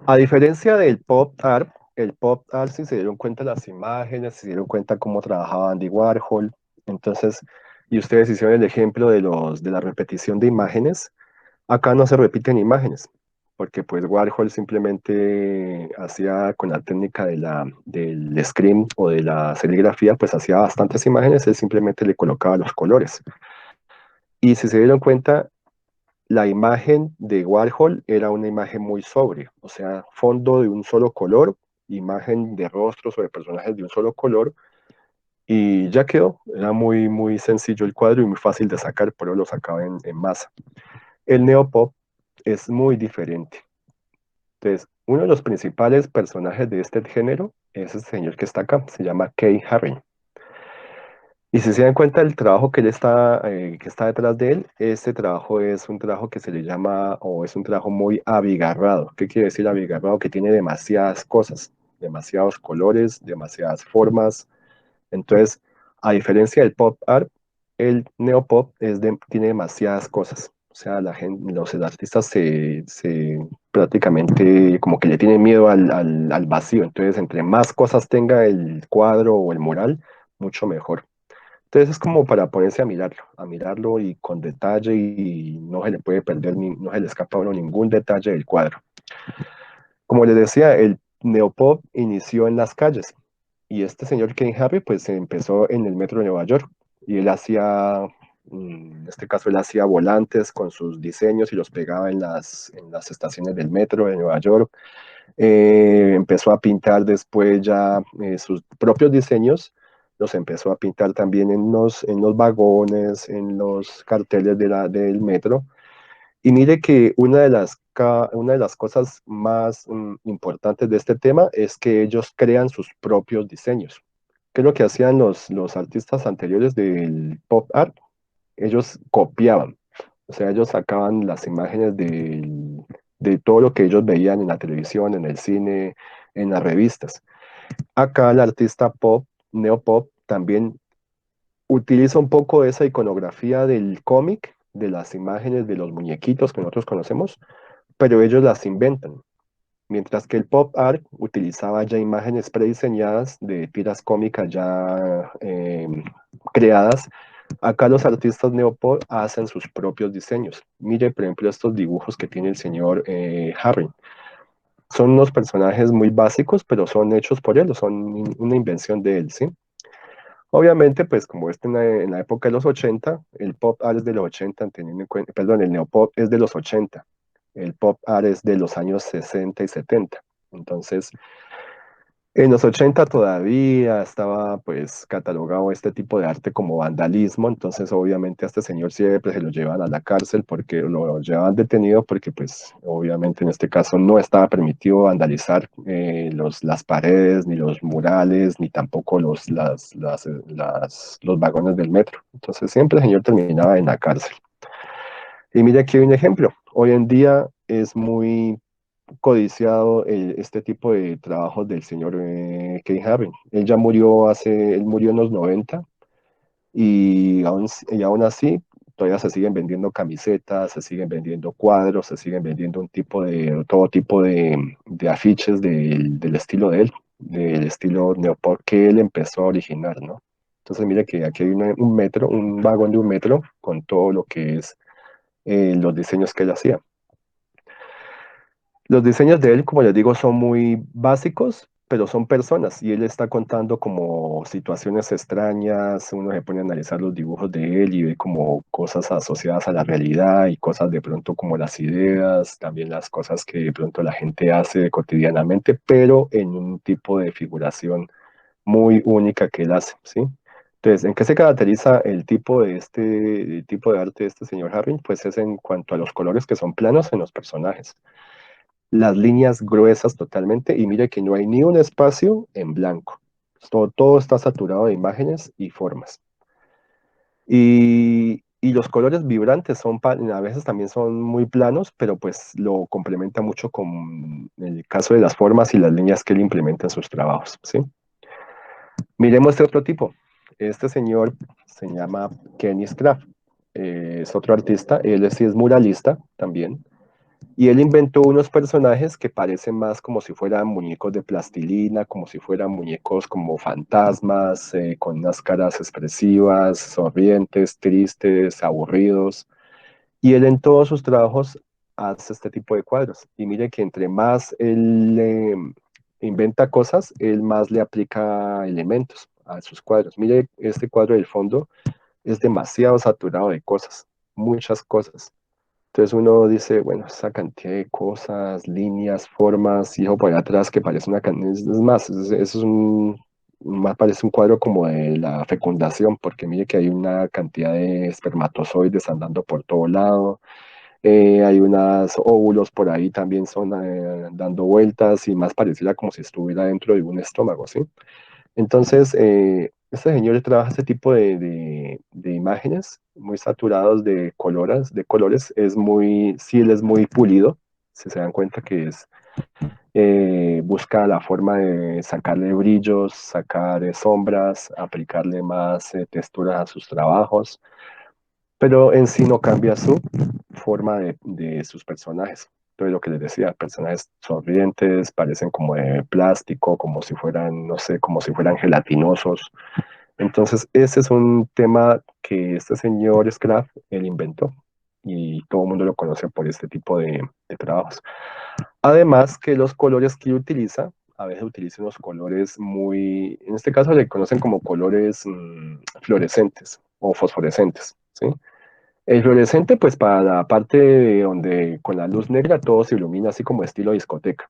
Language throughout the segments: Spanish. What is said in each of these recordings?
A diferencia del pop art, el pop art, si se dieron cuenta las imágenes, si se dieron cuenta cómo trabajaba Andy Warhol, entonces, y ustedes hicieron el ejemplo de la repetición de imágenes, acá no se repiten imágenes, porque pues Warhol simplemente hacía con la técnica del screen o de la serigrafía, pues hacía bastantes imágenes, él simplemente le colocaba los colores. Y si se dieron cuenta, la imagen de Warhol era una imagen muy sobria, o sea, fondo de un solo color, imagen de rostros o de personajes de un solo color, y ya quedó. Era muy, muy sencillo el cuadro y muy fácil de sacar, pero lo sacaba en masa. El neopop es muy diferente. Entonces, uno de los principales personajes de este género es el señor que está acá, se llama Kay Haring. Y si se dan cuenta del trabajo que está detrás de él, este trabajo es un trabajo que se le llama, o es un trabajo muy abigarrado. ¿Qué quiere decir abigarrado? Que tiene demasiadas cosas, demasiados colores, demasiadas formas. Entonces, a diferencia del pop art, el neopop tiene demasiadas cosas. O sea, los artistas prácticamente como que le tienen miedo al vacío. Entonces, entre más cosas tenga el cuadro o el mural, mucho mejor. Entonces es como para ponerse a mirarlo y con detalle y no se le puede perder, no se le escapa a uno ningún detalle del cuadro. Como les decía, el neopop inició en las calles y este señor Ken Harry pues empezó en el metro de Nueva York y él hacía, en este caso él hacía volantes con sus diseños y los pegaba en las estaciones del metro de Nueva York. Empezó a pintar después ya sus propios diseños, los empezó a pintar también en los vagones, en los carteles del metro. Y mire que una de las cosas más importantes de este tema es que ellos crean sus propios diseños. ¿Qué es lo que hacían los artistas anteriores del pop art? Ellos copiaban, o sea, ellos sacaban las imágenes de todo lo que ellos veían en la televisión, en el cine, en las revistas. Acá el artista pop, neopop, también utiliza un poco esa iconografía del cómic, de las imágenes de los muñequitos que nosotros conocemos, pero ellos las inventan. Mientras que el pop art utilizaba ya imágenes prediseñadas de tiras cómicas ya creadas. Acá los artistas neopop hacen sus propios diseños. Mire, por ejemplo, estos dibujos que tiene el señor Harry. Son unos personajes muy básicos, pero son hechos por él, o son una invención de él, ¿sí? Obviamente, pues como en la época de los 80, el pop art es de los 80, teniendo en cuenta, perdón, el neopop es de los 80, el pop art es de los años 60 y 70. Entonces, en los 80 todavía estaba pues catalogado este tipo de arte como vandalismo, entonces obviamente a este señor siempre se lo llevan a la cárcel porque lo llevaban detenido porque pues obviamente en este caso no estaba permitido vandalizar las paredes, ni los murales, ni tampoco los vagones del metro. Entonces siempre el señor terminaba en la cárcel. Y mira aquí hay un ejemplo. Hoy en día es muy codiciado este tipo de trabajos del señor Ken Haring. Él murió en los 90 y aún así todavía se siguen vendiendo camisetas, se siguen vendiendo cuadros, se siguen vendiendo todo tipo de afiches del estilo de él, del estilo neopop que él empezó a originar, ¿no? Entonces mire que aquí hay un metro, un vagón de un metro con todo lo que es los diseños que él hacía. Los diseños de él, como les digo, son muy básicos, pero son personas y él está contando como situaciones extrañas. Uno se pone a analizar los dibujos de él y ve como cosas asociadas a la realidad y cosas de pronto como las ideas, también las cosas que de pronto la gente hace cotidianamente, pero en un tipo de figuración muy única que él hace, ¿sí? Entonces, ¿en qué se caracteriza el tipo de arte de este señor Harring? Pues es en cuanto a los colores que son planos en los personajes, las líneas gruesas totalmente y mire que no hay ni un espacio en blanco. Todo está saturado de imágenes y formas. Y los colores vibrantes a veces también son muy planos, pero pues lo complementa mucho con el caso de las formas y las líneas que él implementa en sus trabajos, ¿sí? Miremos este otro tipo. Este señor se llama Kenny Scraff. Es otro artista, sí es muralista también. Y él inventó unos personajes que parecen más como si fueran muñecos de plastilina, como si fueran muñecos como fantasmas, con unas caras expresivas, sonrientes, tristes, aburridos. Y él en todos sus trabajos hace este tipo de cuadros. Y mire que entre más él inventa cosas, él más le aplica elementos a sus cuadros. Mire, este cuadro del fondo es demasiado saturado de cosas, muchas cosas. Entonces uno dice, bueno, esa cantidad de cosas, líneas, formas, y ojo por allá atrás que parece una es más, es un, más parece un cuadro como de la fecundación, porque mire que hay una cantidad de espermatozoides andando por todo lado, hay unos óvulos por ahí también son dando vueltas y más pareciera como si estuviera dentro de un estómago, ¿sí? Entonces, este señor trabaja este tipo de imágenes muy saturados de colores, es muy, sí, él es muy pulido, si se dan cuenta que es, busca la forma de sacarle brillos, sacar sombras, aplicarle más texturas a sus trabajos, pero en sí no cambia su forma de sus personajes. Entonces, lo que les decía, personajes sonrientes, parecen como de plástico, como si fueran, no sé, como si fueran gelatinosos. Entonces, ese es un tema que este señor Scraff, él inventó y todo el mundo lo conoce por este tipo de trabajos. Además que los colores que utiliza, a veces utiliza unos colores muy, en este caso le conocen como colores fluorescentes o fosforescentes, ¿sí? El fluorescente, pues para la parte de donde con la luz negra todo se ilumina así como estilo discoteca.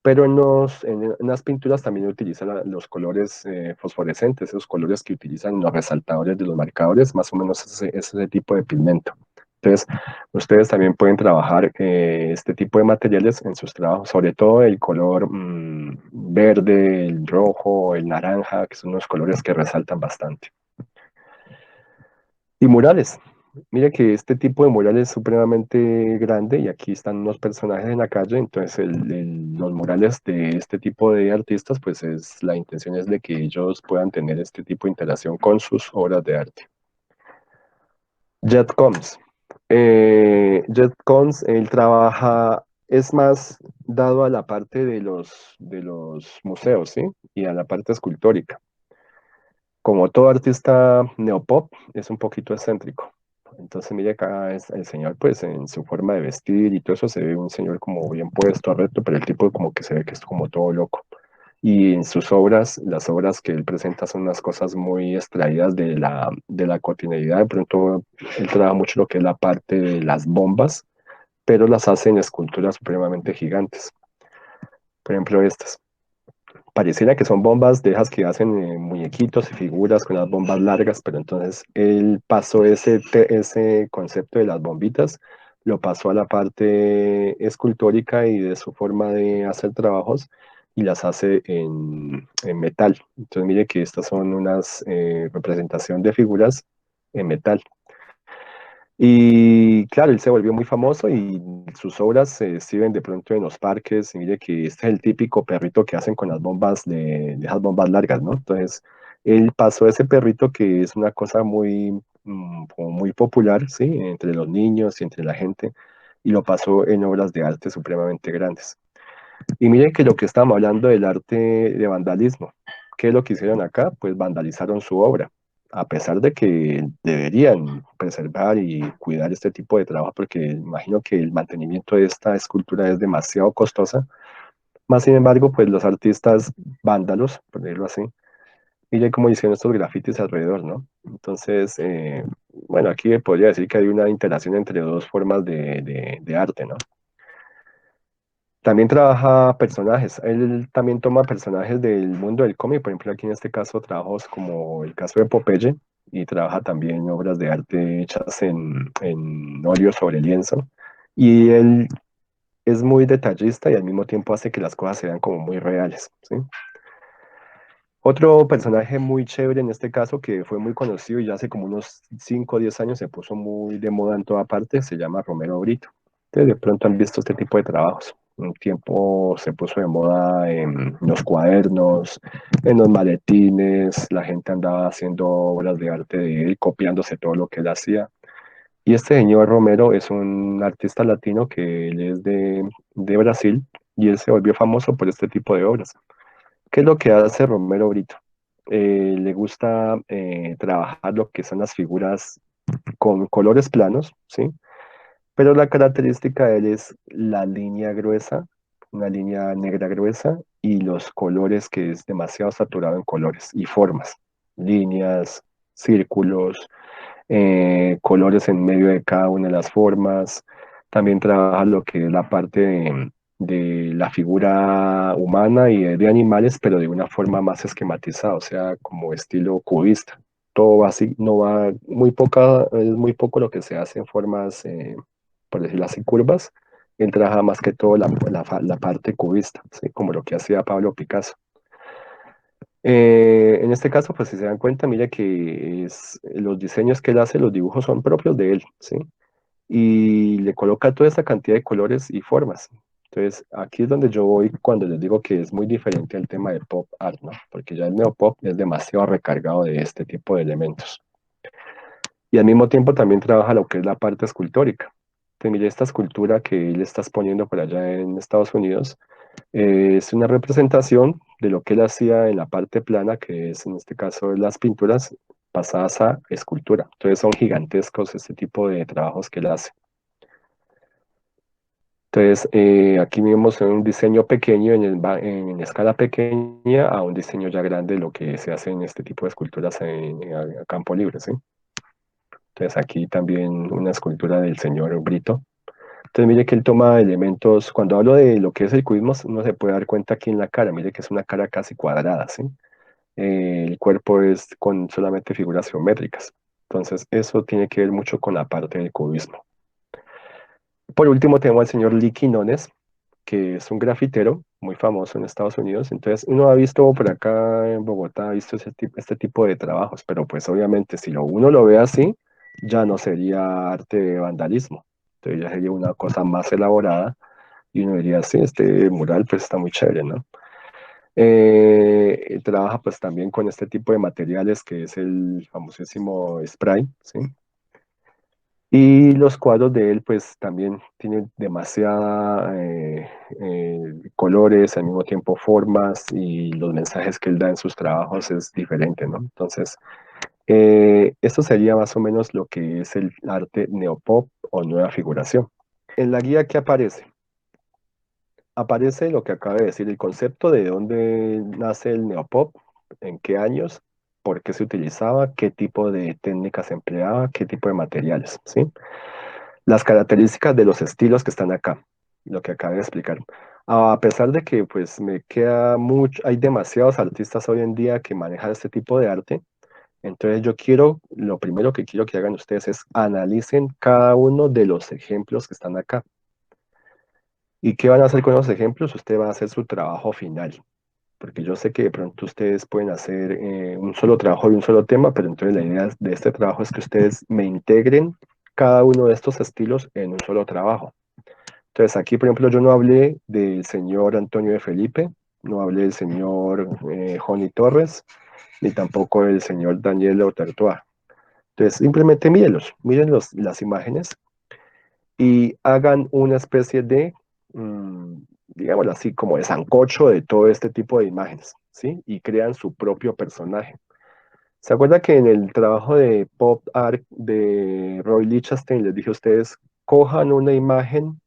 Pero en las pinturas también utilizan los colores fosforescentes, esos colores que utilizan los resaltadores de los marcadores, más o menos ese tipo de pigmento. Entonces, ustedes también pueden trabajar este tipo de materiales en sus trabajos, sobre todo el color verde, el rojo, el naranja, que son unos colores que resaltan bastante. Y murales. Mira que este tipo de mural es supremamente grande y aquí están unos personajes en la calle, entonces los murales de este tipo de artistas, pues es, la intención es de que ellos puedan tener este tipo de interacción con sus obras de arte. Jet Combs. Jet Combs, él trabaja, es más dado a la parte de los museos, ¿sí? Y a la parte escultórica. Como todo artista neopop, es un poquito excéntrico. Entonces, mire acá el señor, pues en su forma de vestir y todo eso, se ve un señor como bien puesto, recto, pero el tipo como que se ve que es como todo loco. Y en sus obras, las obras que él presenta son unas cosas muy extraídas de la cotidianidad. De pronto, él trabaja mucho lo que es la parte de las bombas, pero las hace en esculturas supremamente gigantes. Por ejemplo, estas. Pareciera que son bombas de esas que hacen muñequitos y figuras con las bombas largas, pero entonces él pasó ese concepto de las bombitas, lo pasó a la parte escultórica y de su forma de hacer trabajos y las hace en metal. Entonces mire que estas son unas representación de figuras en metal. Y claro, él se volvió muy famoso y sus obras se exhiben de pronto en los parques. Y mire que este es el típico perrito que hacen con las bombas de esas bombas largas, ¿no? Entonces, él pasó ese perrito que es una cosa muy, como muy popular, ¿sí? Entre los niños y entre la gente, y lo pasó en obras de arte supremamente grandes. Y miren que lo que estamos hablando del arte de vandalismo, ¿qué es lo que hicieron acá? Pues vandalizaron su obra, a pesar de que deberían preservar y cuidar este tipo de trabajo, porque imagino que el mantenimiento de esta escultura es demasiado costosa. Más sin embargo, pues los artistas vándalos, por decirlo así, miren cómo hicieron estos grafitis alrededor, ¿no? Entonces, bueno, aquí podría decir que hay una interacción entre dos formas de arte, ¿no? También trabaja personajes. Él también toma personajes del mundo del cómic. Por ejemplo, aquí en este caso trabajos como el caso de Popeye y trabaja también obras de arte hechas en óleo sobre lienzo. Y él es muy detallista y al mismo tiempo hace que las cosas se vean como muy reales, ¿sí? Otro personaje muy chévere en este caso que fue muy conocido y ya hace como unos 5 o 10 años se puso muy de moda en toda parte, se llama Romero Brito. Ustedes de pronto han visto este tipo de trabajos. Un tiempo se puso de moda en los cuadernos, en los maletines, la gente andaba haciendo obras de arte de él, copiándose todo lo que él hacía. Y este señor Romero es un artista latino que él es de Brasil y él se volvió famoso por este tipo de obras. ¿Qué es lo que hace Romero Brito? Le gusta trabajar lo que son las figuras con colores planos, ¿sí? Pero la característica de él es la línea gruesa, una línea negra gruesa y los colores que es demasiado saturado en colores y formas, líneas, círculos, colores en medio de cada una de las formas. También trabaja lo que es la parte de la figura humana y de animales, pero de una forma más esquematizada, o sea, como estilo cubista. Todo va así, no va muy poca, es muy poco lo que se hace en formas, por decirlo así, curvas. Él trabaja más que todo la parte cubista, ¿sí? Como lo que hacía Pablo Picasso. En este caso, pues si se dan cuenta, mira que los diseños que él hace, los dibujos son propios de él, ¿sí? Y le coloca toda esa cantidad de colores y formas. Entonces, aquí es donde yo voy cuando les digo que es muy diferente al tema de pop art, ¿no? Porque ya el neopop es demasiado recargado de este tipo de elementos. Y al mismo tiempo también trabaja lo que es la parte escultórica. Entonces, mire, esta escultura que él está exponiendo por allá en Estados Unidos, es una representación de lo que él hacía en la parte plana, que es en este caso las pinturas pasadas a escultura. Entonces son gigantescos este tipo de trabajos que él hace. Entonces aquí vemos un diseño pequeño en escala pequeña a un diseño ya grande, lo que se hace en este tipo de esculturas a campo libre, ¿sí? Entonces aquí también una escultura del señor Brito. Entonces mire que él toma elementos, cuando hablo de lo que es el cubismo, uno se puede dar cuenta aquí en la cara, mire que es una cara casi cuadrada, ¿sí? El cuerpo es con solamente figuras geométricas. Entonces eso tiene que ver mucho con la parte del cubismo. Por último tenemos al señor Lee Quinones, que es un grafitero muy famoso en Estados Unidos. Entonces uno ha visto por acá en Bogotá, ha visto este tipo de trabajos, pero pues obviamente si uno lo ve así, ya no sería arte de vandalismo. Entonces ya sería una cosa más elaborada y uno diría, sí, este mural pues está muy chévere, ¿no? Trabaja pues también con este tipo de materiales que es el famosísimo spray, ¿sí? Y los cuadros de él pues también tienen demasiada colores, al mismo tiempo formas y los mensajes que él da en sus trabajos es diferente, ¿no? Entonces, esto sería más o menos lo que es el arte neopop o nueva figuración. En la guía que aparece lo que acaba de decir, el concepto de dónde nace el neopop, en qué años, por qué se utilizaba, qué tipo de técnicas se empleaba, qué tipo de materiales, ¿sí? Las características de los estilos que están acá, lo que acabo de explicar. A pesar de que pues me queda mucho, hay demasiados artistas hoy en día que manejan este tipo de arte, entonces yo quiero, lo primero que quiero que hagan ustedes es analicen cada uno de los ejemplos que están acá. ¿Y qué van a hacer con los ejemplos? Usted va a hacer su trabajo final, porque yo sé que de pronto ustedes pueden hacer un solo trabajo de un solo tema, pero entonces la idea de este trabajo es que ustedes me integren cada uno de estos estilos en un solo trabajo. Entonces aquí, por ejemplo, yo no hablé del señor Antonio de Felipe, no hablé del señor Joni Torres, ni tampoco del señor Daniel Otertoa. Entonces, simplemente mírenlos, miren las imágenes y hagan una especie de, digámoslo así, como de sancocho de todo este tipo de imágenes, ¿sí? Y crean su propio personaje. ¿Se acuerda que en el trabajo de pop art de Roy Lichtenstein les dije a ustedes, cojan una imagen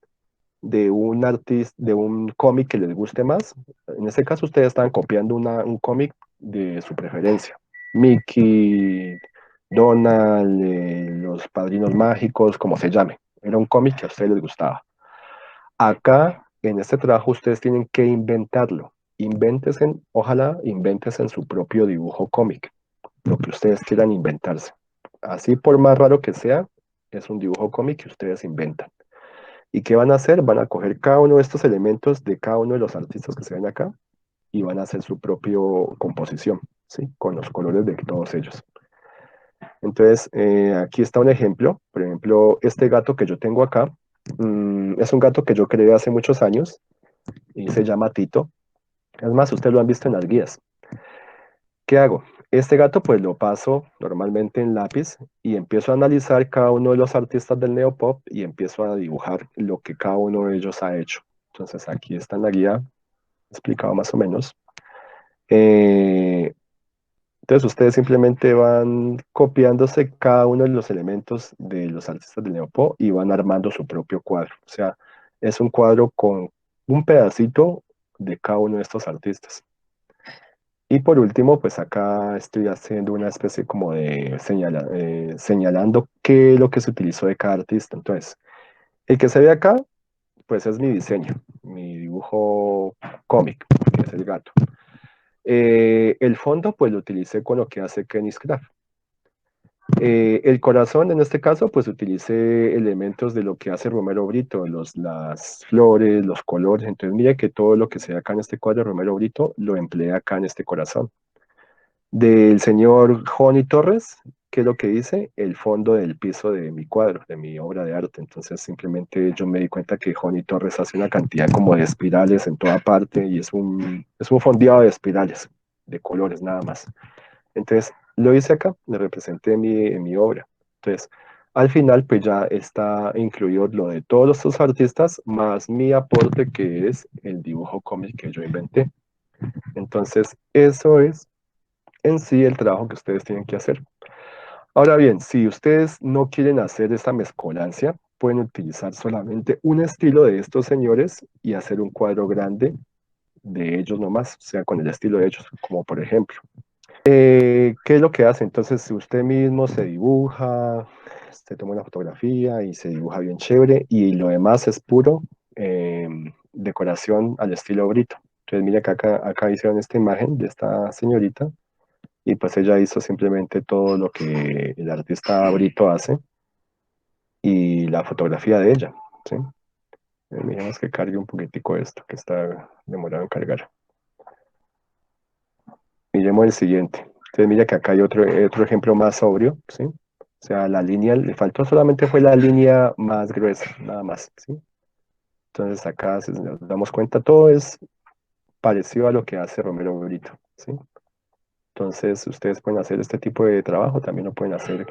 de un artista, de un cómic que les guste más? En este caso ustedes están copiando un cómic de su preferencia. Mickey, Donald, Los Padrinos Mágicos, como se llame. Era un cómic que a ustedes les gustaba. Acá, en este trabajo, ustedes tienen que inventarlo. Invéntense, ojalá invéntense su propio dibujo cómic, lo que ustedes quieran inventarse. Así por más raro que sea, es un dibujo cómic que ustedes inventan. ¿Y qué van a hacer? Van a coger cada uno de estos elementos de cada uno de los artistas que se ven acá y van a hacer su propio composición, ¿sí? Con los colores de todos ellos. Entonces, aquí está un ejemplo. Por ejemplo, este gato que yo tengo acá, es un gato que yo creé hace muchos años y se llama Tito. Es más, ustedes lo han visto en las guías. ¿Qué hago? Este gato pues lo paso normalmente en lápiz y empiezo a analizar cada uno de los artistas del neopop y empiezo a dibujar lo que cada uno de ellos ha hecho. Entonces aquí está en la guía explicado más o menos. Eh, entonces ustedes simplemente van copiándose cada uno de los elementos de los artistas del neopop y van armando su propio cuadro. O sea, es un cuadro con un pedacito de cada uno de estos artistas. Y por último, pues acá estoy haciendo una especie como de señalando qué es lo que se utilizó de cada artista. Entonces, el que se ve acá, pues es mi diseño, mi dibujo cómic, que es el gato. El fondo, pues lo utilicé con lo que hace Kenny Craft. El corazón, en este caso, pues utilicé elementos de lo que hace Romero Brito, las flores, los colores. Entonces, mire que todo lo que se ve acá en este cuadro de Romero Brito lo empleé acá en este corazón. Del señor Joni Torres, que es lo que dice el fondo del piso de mi cuadro, de mi obra de arte. Entonces simplemente yo me di cuenta que Joni Torres hace una cantidad como de espirales en toda parte y es un fondeado de espirales, de colores nada más. Entonces lo hice acá, le representé en mi obra. Entonces al final pues ya está incluido lo de todos estos artistas más mi aporte que es el dibujo cómic que yo inventé. Entonces eso es en sí el trabajo que ustedes tienen que hacer. Ahora bien, si ustedes no quieren hacer esta mezcolancia, pueden utilizar solamente un estilo de estos señores y hacer un cuadro grande de ellos nomás, o sea, con el estilo de ellos, como por ejemplo. ¿Qué es lo que hace? Entonces, si usted mismo se dibuja, se toma una fotografía y se dibuja bien chévere y lo demás es puro eh, decoración al estilo Brito. Entonces, mira que acá hicieron esta imagen de esta señorita y pues ella hizo simplemente todo lo que el artista Brito hace y la fotografía de ella, ¿sí? Miremos que cargue un poquitico esto, que está demorado en cargar. Miremos el siguiente. Entonces mira que acá hay otro ejemplo más sobrio, ¿sí? O sea, la línea, le faltó solamente fue la línea más gruesa, nada más, ¿sí? Entonces acá, si nos damos cuenta, todo es parecido a lo que hace Romero Brito, ¿sí? Entonces, ustedes pueden hacer este tipo de trabajo, también lo pueden hacer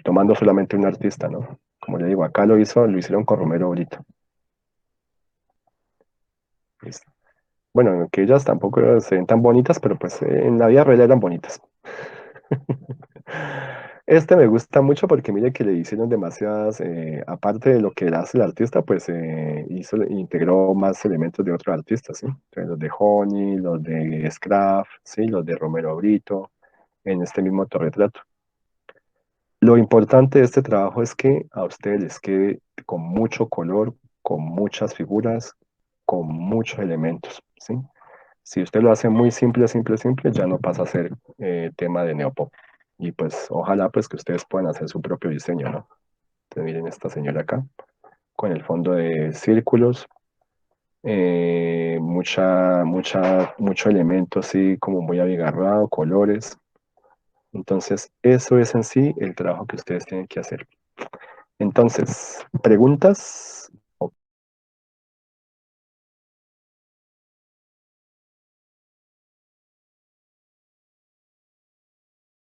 tomando solamente un artista, ¿no? Como le digo, acá lo hicieron con Romero Brito. Listo. Bueno, que ellas tampoco se ven tan bonitas, pero pues en la vida real eran bonitas. Este me gusta mucho porque mire que le hicieron demasiadas, aparte de lo que hace el artista, pues integró más elementos de otros artistas, ¿sí? Entonces, los de Honey, los de Scraft, ¿sí? Los de Romero Brito, en este mismo autorretrato. Lo importante de este trabajo es que a ustedes les quede con mucho color, con muchas figuras, con muchos elementos, ¿sí? Si usted lo hace muy simple, simple, simple, ya no pasa a ser tema de neopop. Y pues ojalá pues que ustedes puedan hacer su propio diseño, ¿no? Entonces miren esta señora acá, con el fondo de círculos, mucho elemento así como muy abigarrado, colores. Entonces eso es en sí el trabajo que ustedes tienen que hacer. Entonces, preguntas.